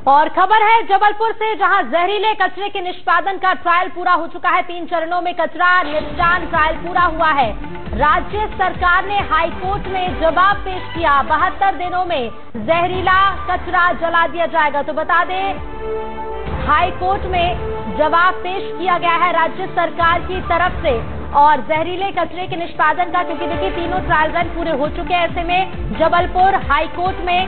और खबर है जबलपुर से, जहां जहरीले कचरे के निष्पादन का ट्रायल पूरा हो चुका है। 3 चरणों में कचरा निपटान ट्रायल पूरा हुआ है। राज्य सरकार ने हाईकोर्ट में जवाब पेश किया, 72 दिनों में जहरीला कचरा जला दिया जाएगा। तो बता दें, हाईकोर्ट में जवाब पेश किया गया है राज्य सरकार की तरफ से और जहरीले कचरे के निष्पादन का, क्योंकि देखिए तीनों ट्रायल रन पूरे हो चुके हैं। ऐसे में जबलपुर हाईकोर्ट में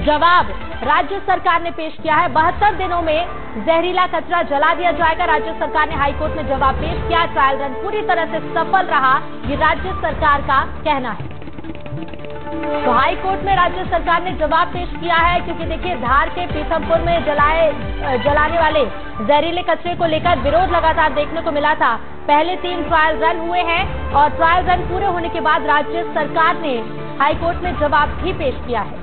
जवाब राज्य सरकार ने पेश किया है, 72 दिनों में जहरीला कचरा जला दिया जाएगा। राज्य सरकार ने हाईकोर्ट में जवाब पेश किया। ट्रायल रन पूरी तरह से सफल रहा, ये राज्य सरकार का कहना है। तो हाईकोर्ट में राज्य सरकार ने जवाब पेश किया है, क्योंकि देखिए धार के पीथमपुर में जलाने वाले जहरीले कचरे को लेकर विरोध लगातार देखने को मिला था। पहले 3 ट्रायल रन हुए हैं और ट्रायल रन पूरे होने के बाद राज्य सरकार ने हाईकोर्ट में जवाब भी पेश किया है।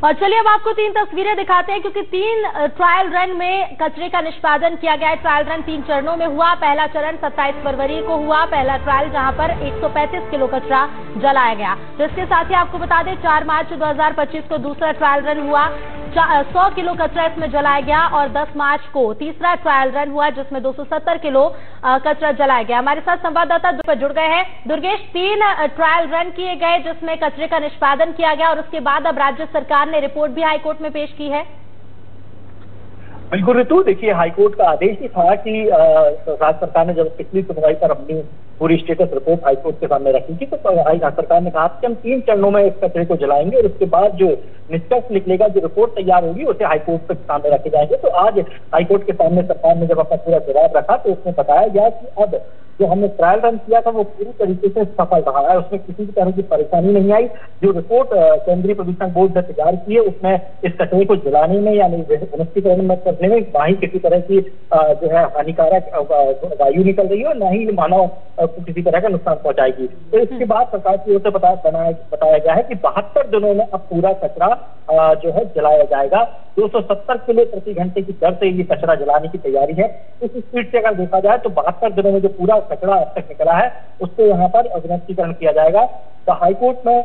और चलिए अब आपको 3 तस्वीरें दिखाते हैं, क्योंकि 3 ट्रायल रन में कचरे का निष्पादन किया गया है। ट्रायल रन 3 चरणों में हुआ। पहला चरण 27 फरवरी को हुआ, पहला ट्रायल, जहां पर 135 किलो कचरा जलाया गया। तो इसके साथ ही आपको बता दें 4 मार्च 2025 को दूसरा ट्रायल रन हुआ, 100 किलो कचरा इसमें जलाया गया और 10 मार्च को तीसरा ट्रायल रन हुआ, जिसमें 270 किलो कचरा जलाया गया। हमारे साथ संवाददाता जुड़ गए हैं। दुर्गेश, 3 ट्रायल रन किए गए जिसमें कचरे का निष्पादन किया गया और उसके बाद अब राज्य सरकार ने रिपोर्ट भी हाईकोर्ट में पेश की है। बिल्कुल ऋतु, देखिए हाईकोर्ट का आदेश ही था कि राज्य सरकार ने जब पिछली सुनवाई पर अपनी पूरी स्टेटस रिपोर्ट हाईकोर्ट के सामने रखी थी, तो सरकार ने कहा कि हम 3 चरणों में इस कचरे को जलाएंगे और उसके बाद जो निष्कर्ष निकलेगा, जो रिपोर्ट तैयार होगी, उसे हाईकोर्ट के सामने रखे जाएंगे। तो आज हाईकोर्ट के सामने सरकार ने जब अपना पूरा जवाब रखा तो उसमें बताया गया कि अब जो हमने ट्रायल रन किया था वो पूरी तरीके से सफल रहा है, उसमें किसी भी तरह की परेशानी नहीं आई। जो रिपोर्ट केंद्रीय प्रदूषण बोर्ड ने तैयार की है उसमें इस कचरे को जलाने में यानी निष्करण में करने में ना ही किसी तरह की जो है हानिकारक वायु निकल रही है और न ही मानव को किसी तरह का नुकसान पहुंचाएगी। तो इसके बाद सरकार की ओर से बताया गया है कि 72 दिनों में अब पूरा कचरा जो है जलाया जाएगा। 270 किलो प्रति घंटे की दर से ये कचरा जलाने की तैयारी है। इस स्पीड से अगर देखा जाए तो 72 दिनों में जो पूरा कचरा अब तक निकला है उसको यहाँ पर विनिष्टीकरण किया जाएगा। तो हाईकोर्ट में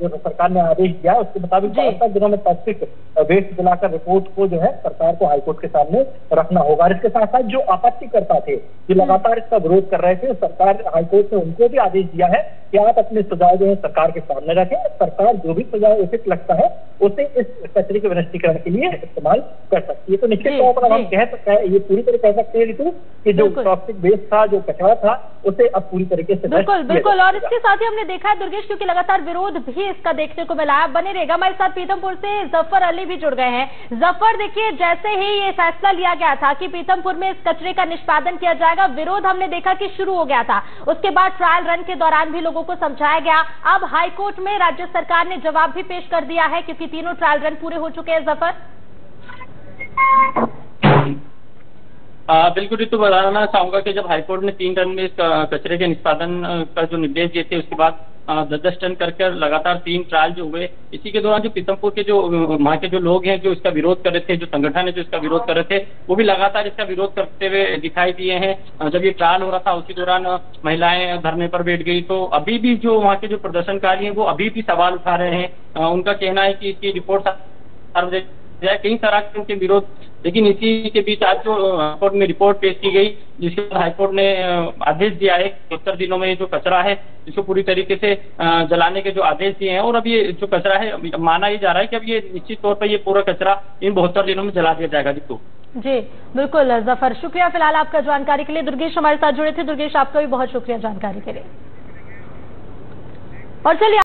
जो सरकार ने आदेश दिया है उसके मुताबिक 72 दिनों में टॉक्सिक वेस्ट जलाकर रिपोर्ट को जो है सरकार को हाईकोर्ट के सामने रखना होगा। इसके साथ साथ जो आपत्तिकर्ता थे, जो लगातार इसका विरोध कर रहे थे, सरकार हाईकोर्ट ने उनको भी आदेश दिया है कि आप अपने सुझाव जो है सरकार के सामने रखें। सरकार जो भी सुझाव उचित लगता है उसे इस कचरे के विनिष्टीकरण के लिए इस्तेमाल कर सकती है। तो निश्चित तौर पर हम कह सकते हैं, ये पूरी तरह कह सकते हैं ऋतु कि जो टॉक्सिक वेस्ट था, जो कचरा था, उसे अब पूरी तरीके से बिल्कुल। और इसके साथ ही हमने देखा है दुर्गेश, क्योंकि लगातार विरोध भी इसका देखने को मिला है। बने रहेगा। हमारे साथ पीथमपुर से जफर अली भी जुड़ गए हैं। जफर, देखिए जैसे ही ये फैसला लिया गया था कि पीथमपुर में इस कचरे का निष्पादन किया जाएगा, विरोध हमने देखा कि शुरू हो गया था। उसके बाद ट्रायल रन के दौरान भी लोगों को समझाया गया। अब हाईकोर्ट में राज्य सरकार ने जवाब भी पेश कर दिया है, क्योंकि तीनों ट्रायल रन पूरे हो चुके हैं। जफर, बिल्कुल ऋतु, बताना चाहूंगा कि जब हाईकोर्ट ने 3 टन में कचरे के निष्पादन का जो निर्देश दिए थे, उसके बाद 10-10 टन करके लगातार 3 ट्रायल जो हुए, इसी के दौरान जो पीथमपुर के जो वहाँ के जो लोग हैं जो इसका विरोध कर रहे थे, जो संगठन है जो इसका विरोध कर रहे थे, वो भी लगातार इसका विरोध करते हुए दिखाई दिए हैं। जब ये ट्रायल हो रहा था उसी दौरान महिलाएं धरने पर बैठ गई। तो अभी भी जो वहाँ के जो प्रदर्शनकारी हैं वो अभी भी सवाल उठा रहे हैं। उनका कहना है कि इसकी रिपोर्ट कई तरह के उनके विरोध, लेकिन इसी के बीच आज जो हाईकोर्ट में रिपोर्ट पेश की गई, जिसके बाद हाईकोर्ट ने आदेश दिया है 72 दिनों में जो कचरा है इसको पूरी तरीके से जलाने के जो आदेश दिए हैं। और अब ये जो कचरा है, माना ही जा रहा है कि अब ये निश्चित तौर पर ये पूरा कचरा इन 72 दिनों में जला दिया जाएगा। जी बिल्कुल जफर, शुक्रिया फिलहाल आपका जानकारी के लिए। दुर्गेश हमारे साथ जुड़े थे। दुर्गेश, आपका भी बहुत शुक्रिया जानकारी के लिए। और चलिए